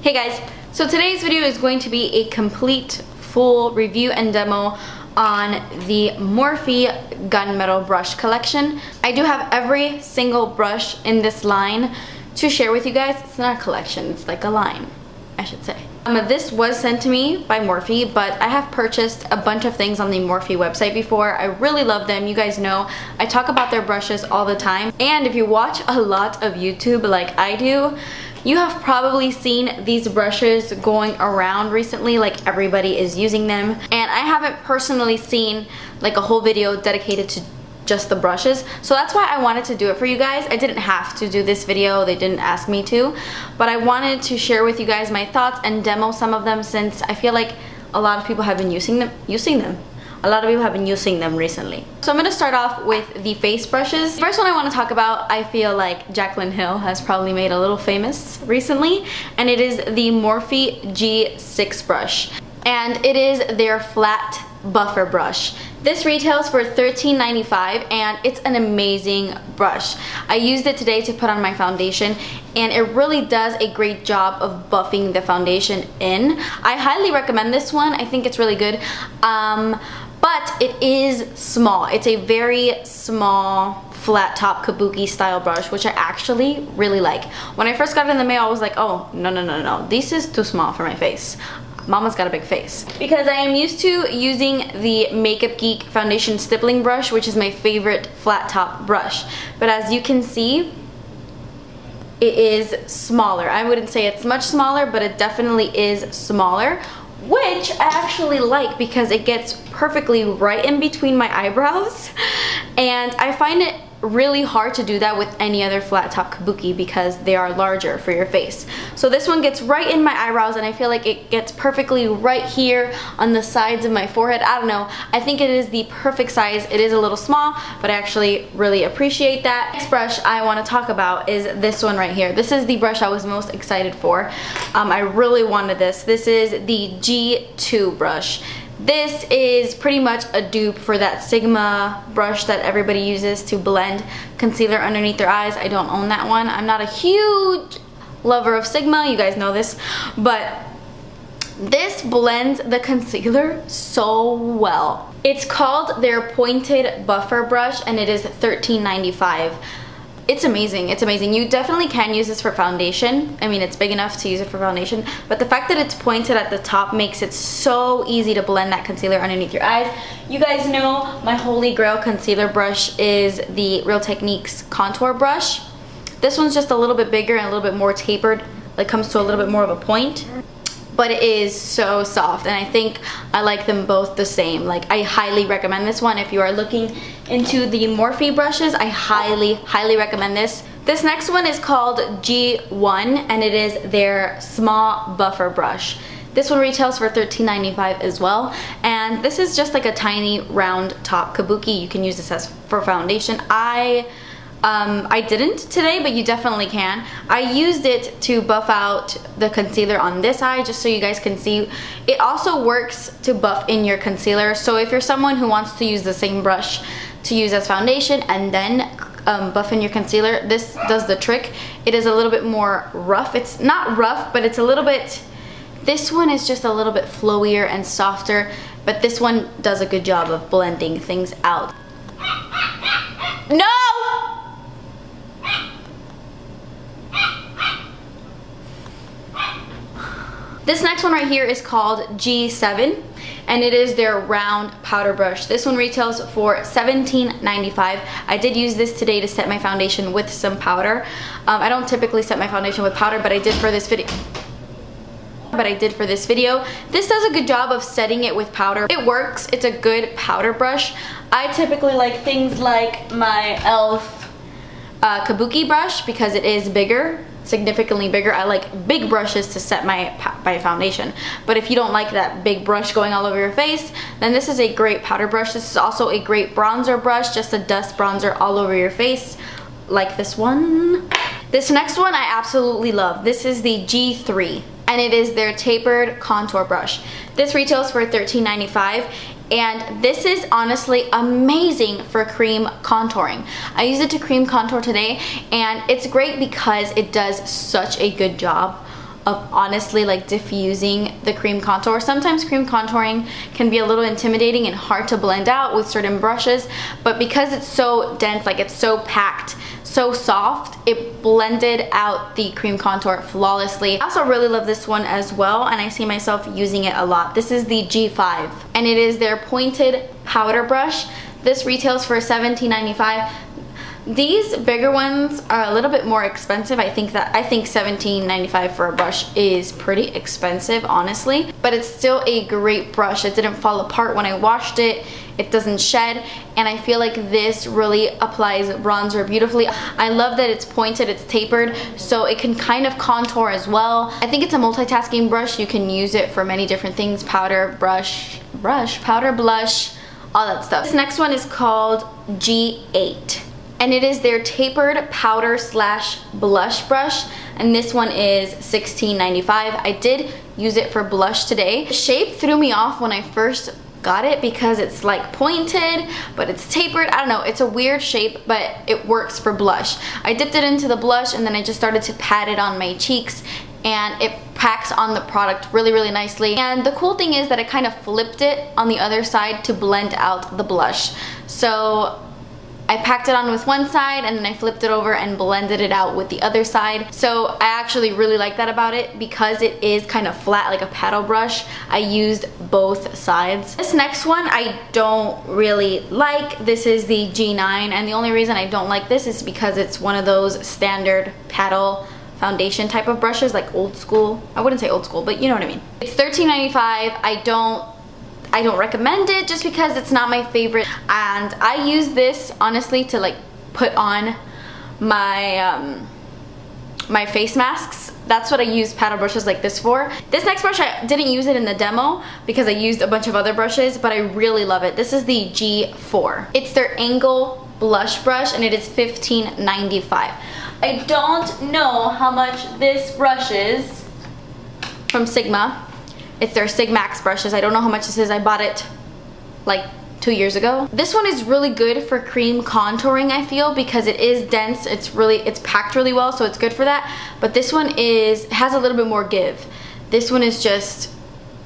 Hey guys, so today's video is going to be a complete full review and demo on the Morphe gunmetal brush collection. I do have every single brush in this line to share with you guys. It's not a collection, it's like a line, I should say. This was sent to me by Morphe, but I have purchased a bunch of things on the Morphe website before. I really love them. You guys know I talk about their brushes all the time. And if you watch a lot of YouTube like I do, you have probably seen these brushes going around recently, like everybody is using them. And I haven't personally seen like a whole video dedicated to just the brushes, so that's why I wanted to do it for you guys. I didn't have to do this video, they didn't ask me to, but I wanted to share with you guys my thoughts and demo some of them since I feel like a lot of people have been using them. A lot of people have been using them recently. So I'm going to start off with the face brushes. The first one I want to talk about, I feel like Jaclyn Hill has probably made a little famous recently, and it is the Morphe G6 brush. And it is their flat buffer brush. This retails for $13.95 and it's an amazing brush. I used it today to put on my foundation and it really does a great job of buffing the foundation in. I highly recommend this one. I think it's really good. But it is small. It's a very small flat top kabuki style brush, which I actually really like. When I first got it in the mail, I was like, oh, no. This is too small for my face. Mama's got a big face. Because I am used to using the Makeup Geek foundation stippling brush, which is my favorite flat top brush. But as you can see, it is smaller. I wouldn't say it's much smaller, but it definitely is smaller, which I actually like because it gets perfectly right in between my eyebrows. And I find it really hard to do that with any other flat top kabuki because they are larger for your face. So this one gets right in my eyebrows and I feel like it gets perfectly right here on the sides of my forehead. I don't know, I think it is the perfect size. It is a little small, but I actually really appreciate that. Next brush I want to talk about is this one right here. This is the brush I was most excited for. I really wanted this. This is the G2 brush. This is pretty much a dupe for that Sigma brush that everybody uses to blend concealer underneath their eyes. I don't own that one. I'm not a huge lover of Sigma, you guys know this, but this blends the concealer so well. It's called their pointed buffer brush and it is $13.95. It's amazing, it's amazing. You definitely can use this for foundation. I mean, it's big enough to use it for foundation, but the fact that it's pointed at the top makes it so easy to blend that concealer underneath your eyes. You guys know my holy grail concealer brush is the Real Techniques contour brush. This one's just a little bit bigger and a little bit more tapered, like comes to a little bit more of a point. But it is so soft and I think I like them both the same. Like, I highly recommend this one. If you are looking into the Morphe brushes, I highly recommend this. This next one is called G1 and it is their small buffer brush. This one retails for $13.95 as well, and this is just like a tiny round top kabuki. You can use this as for foundation. I didn't today, but you definitely can. I used it to buff out the concealer on this eye just so you guys can see. It also works to buff in your concealer, so if you're someone who wants to use the same brush to use as foundation and then buff in your concealer, this does the trick. It is a little bit more rough. It's not rough, but it's a little bit, this one is just a little bit flowier and softer, but this one does a good job of blending things out. No! This next one right here is called G7 and it is their round powder brush. This one retails for $17.95. I did use this today to set my foundation with some powder. I don't typically set my foundation with powder, but I did for this video. This does a good job of setting it with powder. It works. It's a good powder brush. I typically like things like my e.l.f. Kabuki brush because it is bigger, significantly bigger. I like big brushes to set my foundation, but if you don't like that big brush going all over your face, then this is a great powder brush. This is also a great bronzer brush, just a dust bronzer all over your face like this one. This next one I absolutely love. This is the G3 and it is their tapered contour brush. This retails for $13.95 and this is honestly amazing for cream contouring. I used it to cream contour today and it's great because it does such a good job of honestly like diffusing the cream contour. Sometimes cream contouring can be a little intimidating and hard to blend out with certain brushes, but because it's so dense, like it's so packed, so soft, it blended out the cream contour flawlessly. I also really love this one as well, and I see myself using it a lot. This is the G5, and it is their pointed powder brush. This retails for $17.95. These bigger ones are a little bit more expensive. I think $17.95 for a brush is pretty expensive, honestly, but it's still a great brush. It didn't fall apart when I washed it. It doesn't shed, and I feel like this really applies bronzer beautifully. I love that it's pointed, it's tapered, so it can kind of contour as well. I think it's a multitasking brush. You can use it for many different things: powder, powder, blush, all that stuff. This next one is called G8. And it is their tapered powder slash blush brush, and this one is $16.95. I did use it for blush today. The shape threw me off when I first got it because it's like pointed, but it's tapered. I don't know, it's a weird shape, but it works for blush. I dipped it into the blush and then I just started to pat it on my cheeks, and it packs on the product really, really nicely. And the cool thing is that I kind of flipped it on the other side to blend out the blush. So I packed it on with one side and then I flipped it over and blended it out with the other side. So I actually really like that about it because it is kind of flat like a paddle brush. I used both sides. This next one I don't really like. This is the G9, and the only reason I don't like this is because it's one of those standard paddle foundation type of brushes, like old school. I wouldn't say old school, but you know what I mean. It's $13.95. I don't recommend it just because it's not my favorite, and I use this honestly to like put on my my face masks. That's what I use paddle brushes like this for. This next brush, I didn't use it in the demo because I used a bunch of other brushes, but I really love it. This is the G4. It's their angle blush brush, and it is $15.95. I don't know how much this brush is from Sigma. It's their Sigmax brushes. I don't know how much this is. I bought it like 2 years ago. This one is really good for cream contouring, I feel, because it is dense. It's packed really well, so it's good for that. But this one has a little bit more give. This one is just,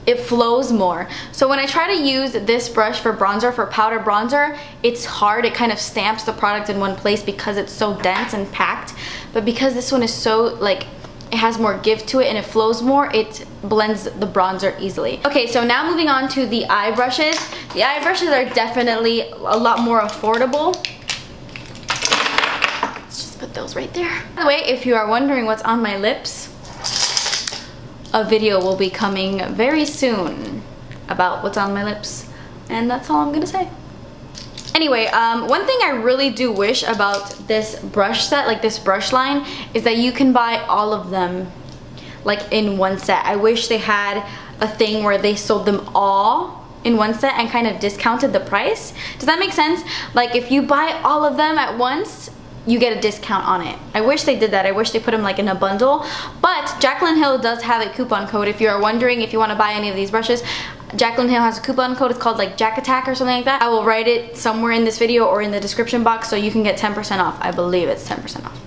it flows more. So when I try to use this brush for bronzer, for powder bronzer, it's hard. It kind of stamps the product in one place because it's so dense and packed. But because this one is so like, it has more give to it and it flows more, it blends the bronzer easily. Okay, so now moving on to the eye brushes. The eye brushes are definitely a lot more affordable. Let's just put those right there. By the way, if you are wondering what's on my lips, a video will be coming very soon about what's on my lips, and that's all I'm gonna say. Anyway, one thing I really do wish about this brush set, like this brush line, is that you can buy all of them like in one set. I wish they had a thing where they sold them all in one set and kind of discounted the price. Does that make sense? Like if you buy all of them at once, you get a discount on it. I wish they did that. I wish they put them like in a bundle. But Jaclyn Hill does have a coupon code. If you are wondering if you want to buy any of these brushes, Jaclyn Hill has a coupon code. It's called like Jack Attack or something like that. I will write it somewhere in this video or in the description box so you can get 10% off. I believe it's 10% off.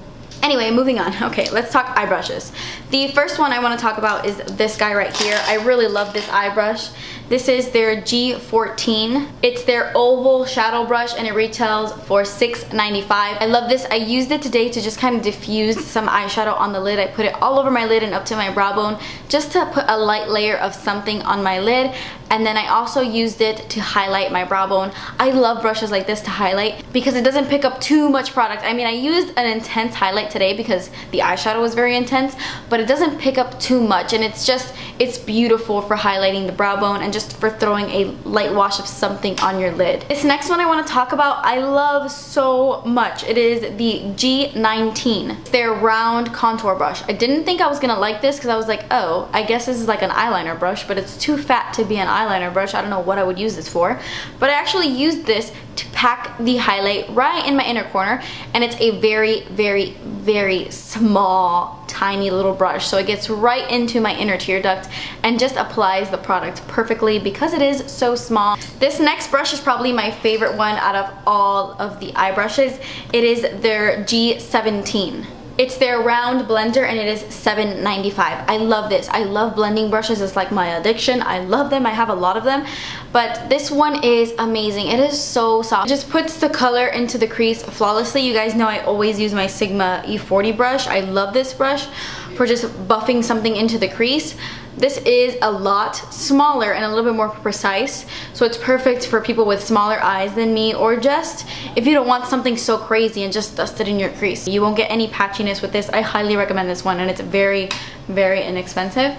Anyway, moving on. Okay, let's talk eye brushes. The first one I want to talk about is this guy right here. I really love this eye brush. This is their G14. It's their oval shadow brush and it retails for $6.95. I love this. I used it today to just kind of diffuse some eyeshadow on the lid. I put it all over my lid and up to my brow bone just to put a light layer of something on my lid. And then I also used it to highlight my brow bone. I love brushes like this to highlight because it doesn't pick up too much product. I mean, I used an intense highlight today because the eyeshadow was very intense, but it doesn't pick up too much, and it's beautiful for highlighting the brow bone and just for throwing a light wash of something on your lid. This next one I want to talk about, I love so much. It is the G19. It's their round contour brush. I didn't think I was gonna like this because I was like, oh, I guess this is like an eyeliner brush, but it's too fat to be an eyeliner brush. I don't know what I would use this for, but I actually used this to pack the highlight right in my inner corner, and it's a very, very, very small, tiny little brush, so it gets right into my inner tear duct and just applies the product perfectly because it is so small. This next brush is probably my favorite one out of all of the eye brushes. It is their G17. It's their round blender and it is $7.95. I love this. I love blending brushes. It's like my addiction. I love them. I have a lot of them. But this one is amazing. It is so soft. It just puts the color into the crease flawlessly. You guys know I always use my Sigma E40 brush. I love this brush for just buffing something into the crease. This is a lot smaller and a little bit more precise, so it's perfect for people with smaller eyes than me, or just if you don't want something so crazy and just dust it in your crease. You won't get any patchiness with this. I highly recommend this one, and it's very, very inexpensive.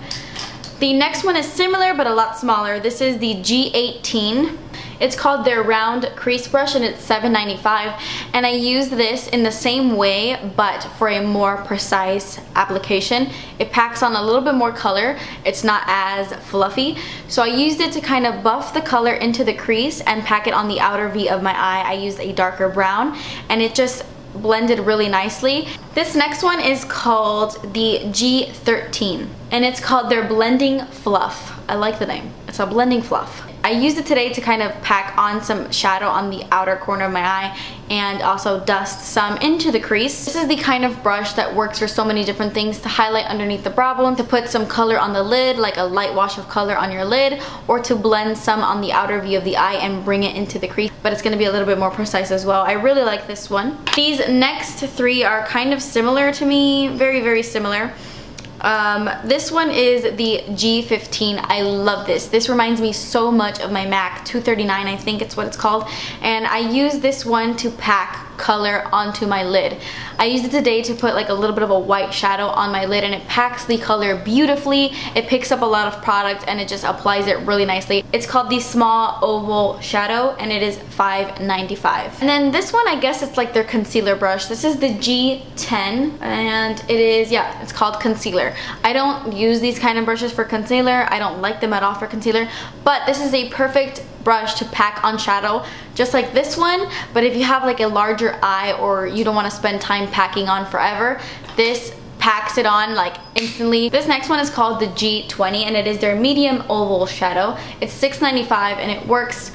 The next one is similar but a lot smaller. This is the G18. It's called their round crease brush and it's $7.95, and I use this in the same way but for a more precise application. It packs on a little bit more color. It's not as fluffy, so I used it to kind of buff the color into the crease and pack it on the outer V of my eye. I used a darker brown and it just blended really nicely. This next one is called the G13 and it's called their blending fluff. I like the name. It's a blending fluff. I used it today to kind of pack on some shadow on the outer corner of my eye and also dust some into the crease. This is the kind of brush that works for so many different things: to highlight underneath the brow bone, to put some color on the lid, like a light wash of color on your lid, or to blend some on the outer V of the eye and bring it into the crease. But it's going to be a little bit more precise as well. I really like this one. These next three are kind of similar to me, very, very similar. This one is the G15. I love this. This reminds me so much of my MAC 239, I think it's what it's called. And I use this one to pack color onto my lid. I used it today to put like a little bit of a white shadow on my lid, and it packs the color beautifully. It picks up a lot of product and it just applies it really nicely. It's called the Small Oval Shadow and it is $5.95. And then this one, I guess it's like their concealer brush. This is the G10 and it is, yeah, it's called concealer. I don't use these kind of brushes for concealer. I don't like them at all for concealer, but this is a perfect brush to pack on shadow, just like this one. But if you have like a larger eye or you don't want to spend time packing on forever, this packs it on like instantly. This next one is called the G20 and it is their medium oval shadow. It's $6.95 and it works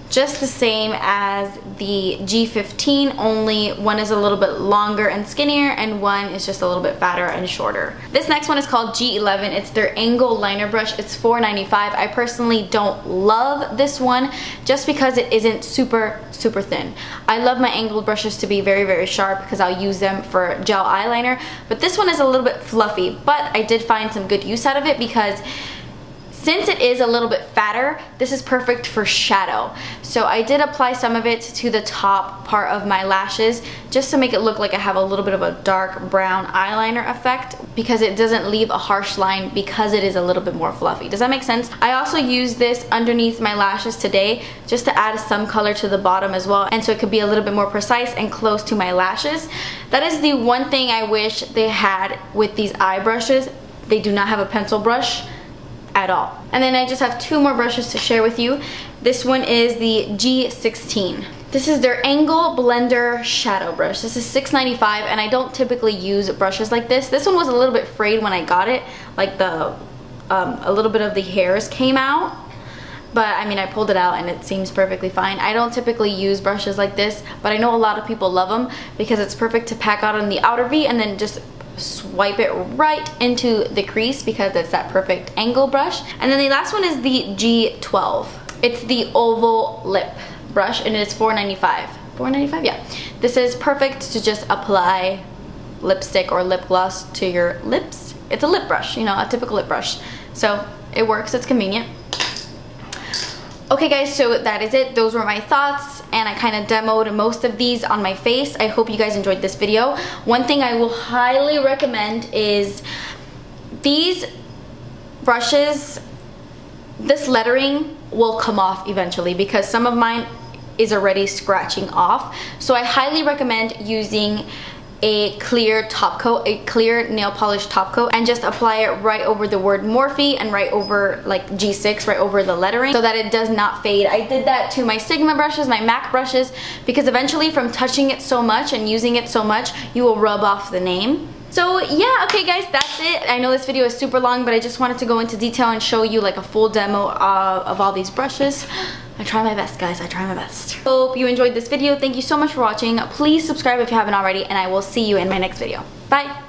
just the same as the G15, only one is a little bit longer and skinnier and one is just a little bit fatter and shorter. This next one is called G11. It's their angle liner brush. It's $4.95. I personally don't love this one just because it isn't super thin. I love my angled brushes to be very, very sharp because I'll use them for gel eyeliner, but this one is a little bit fluffy, but I did find some good use out of it because since it is a little bit fatter, this is perfect for shadow. So I did apply some of it to the top part of my lashes just to make it look like I have a little bit of a dark brown eyeliner effect, because it doesn't leave a harsh line because it is a little bit more fluffy. Does that make sense? I also used this underneath my lashes today just to add some color to the bottom as well, and so it could be a little bit more precise and close to my lashes. That is the one thing I wish they had with these eye brushes. They do not have a pencil brush at all. And then I just have two more brushes to share with you. This one is the G16. This is their Angle Blender Shadow Brush. This is $6.95 and I don't typically use brushes like this. This one was a little bit frayed when I got it, like the a little bit of the hairs came out. But I mean, I pulled it out and it seems perfectly fine. I don't typically use brushes like this, but I know a lot of people love them because it's perfect to pack out on the outer V and then just swipe it right into the crease because it's that perfect angle brush. And then the last one is the G12. It's the oval lip brush and it's $4.95. $4.95? Yeah. This is perfect to just apply lipstick or lip gloss to your lips. It's a lip brush, you know, a typical lip brush. So it works, it's convenient. Okay guys, so that is it. Those were my thoughts and I kind of demoed most of these on my face. I hope you guys enjoyed this video. One thing I will highly recommend is these brushes, this lettering will come off eventually because some of mine is already scratching off. So I highly recommend using a clear top coat, a clear nail polish top coat, and just apply it right over the word Morphe and right over like G6, right over the lettering so that it does not fade. I did that to my Sigma brushes, my MAC brushes, because eventually from touching it so much and using it so much, you will rub off the name. So yeah, okay guys, that's it. I know this video is super long, but I just wanted to go into detail and show you like a full demo of all these brushes. I try my best, guys. I try my best. Hope you enjoyed this video. Thank you so much for watching. Please subscribe if you haven't already, and I will see you in my next video. Bye.